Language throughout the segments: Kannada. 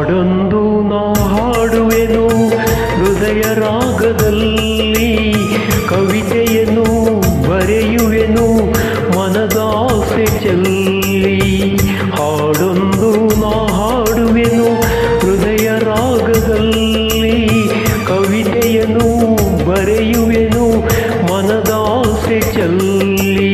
ಹಾಡೊಂದು ನಾ ಹಾಡುವೆನು ಹೃದಯ ರಾಗದಲ್ಲಿ, ಕವಿತೆಯನ್ನು ಬರೆಯುವೆನು ಮನದಾಸೆ ಚೆಲ್ಲಿ. ಹಾಡೊಂದು ನಾ ಹಾಡುವೆನು ಹೃದಯ ರಾಗದಲ್ಲಿ, ಕವಿತೆಯನ್ನು ಬರೆಯುವೆನು ಮನದಾಸೆ ಚೆಲ್ಲಿ.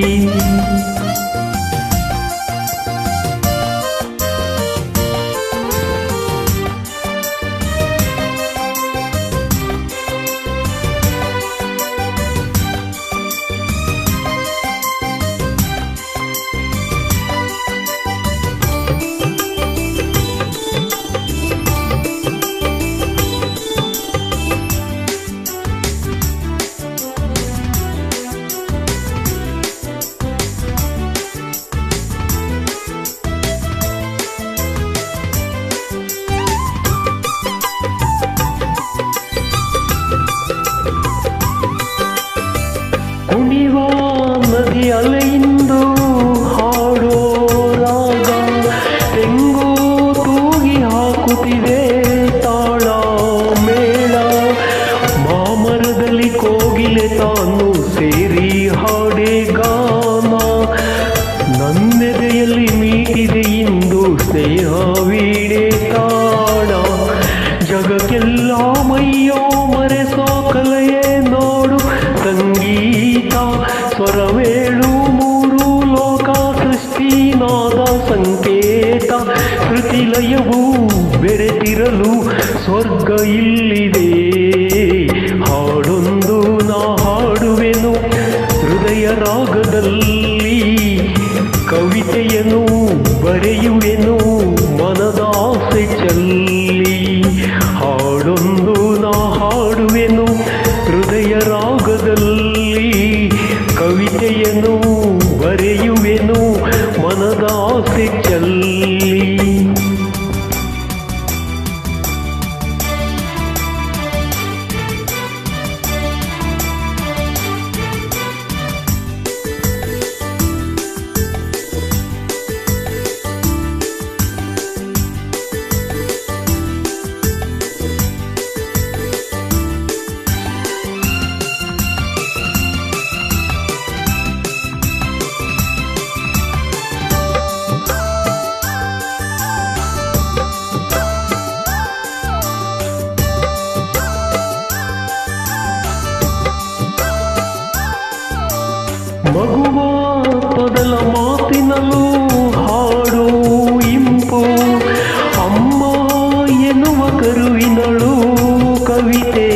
ಕುಣಿವ ನದಿ ಅಲೆಯಿಂದು ಹಾಡೋ ರಾಗ, ತೆಂಗು ತೂಗಿ ಹಾಕುತ್ತಿದೆ ತಾಳ ಮೇಳ. ಮಾಮರದಲ್ಲಿ ಕೋಗಿಲೆ ತಾನು ಸೇರಿ ಹಾಡೆ ಗಾನ, ನನ್ನೆದೆಯಲ್ಲಿ ಮೀಟಿದೆ ಇಂದು ಸ್ನೇಹ ವೀಣೆ ತಾಣ. ಜಗಕ್ಕೆಲ್ಲ ಮೈಯೋ ಮರೆಸೋ ಕಲೆಯೇ ನೋಡು ಸಂಗೀತ, ಸ್ವರವೇಳು ಮೂರು ಲೋಕ ಸೃಷ್ಟಿನಾದ ಸಂಕೇತ. ಶ್ರುತಿಲಯವು ಬೆರೆತಿರಲು ಸ್ವರ್ಗ ಇಲ್ಲಿದೆ. ಹಾಡೊಂದು ನಾ ಹಾಡುವೆನು ಹೃದಯ ರಾಗದಲ್ಲಿ, ಕವಿತೆಯನ್ನು ಬರೆಯುವೆನು ಮನದಾಸೆ ಚೆಲ್ಲಿ. ಹಾಡೊಂದು ನಾ ಹಾಡುವೆನು ಹೃದಯ ರಾಗದಲ್ಲಿ, ಕವಿತೆಯನ್ನು ಬರೆಯುವೆನು ಮನದಾಸೆ ಚೆಲ್ಲಿ. ಮಗುವ ತೊದಲ ಮಾತಿನಲ್ಲೂ ಹಾಡು ಇಂಪು, ಅಮ್ಮ ಎನ್ನುವ ಕರುವಿನಳು ಕವಿತೆ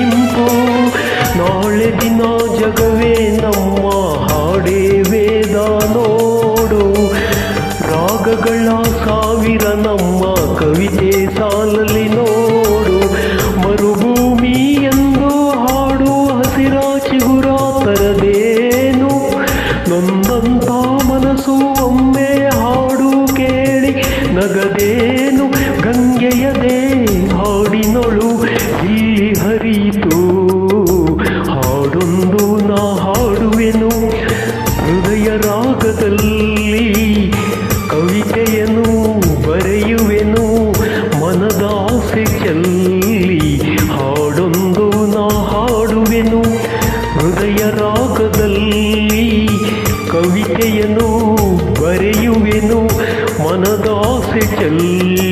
ಇಂಪು. ನಾಳೆ ದಿನ ಜಗವೇ ನಮ್ಮ ಹಾಡೇ ವೇದ ನೋಡು, ರಾಗಗಳ ಸಾವಿರ ನಮ್ಮ ಕವಿತೆ ಸಾಲಲಿ ನೋಡು. ಮರುಭೂಮಿ ಎಂದು ಹಾಡು ಹಸಿರ ಚಿಗುರ ತರದೇನು, ನೊಂದಂತ ಮನಸ್ಸು ಒಮ್ಮೆ ಹಾಡು ಕೇಳಿ ನಗದೇನು. ಗಂಗೆಯದೇ ಹಾಡಿನೊಳು ಇಲ್ಲಿ ಹರಿಯಿತು. ಹಾಡೊಂದು ನಾ ಹಾಡುವೆನು ಹೃದಯ ರಾಗದಲ್ಲಿ, ಕವಿತೆಯನ್ನು ಬರೆಯುವೆನು ಮನದಾಸೆ ಚೆಲ್ಲಿ. ಹಾಡೊಂದು ನಾ ಹಾಡುವೆನು ಹೃದಯ ರಾಗದಲ್ಲಿ, ಕವಿತೆಯನ್ನು ಬರೆಯುವೆನು ಮನದಾಸೆ ಚೆಲ್ಲಿ.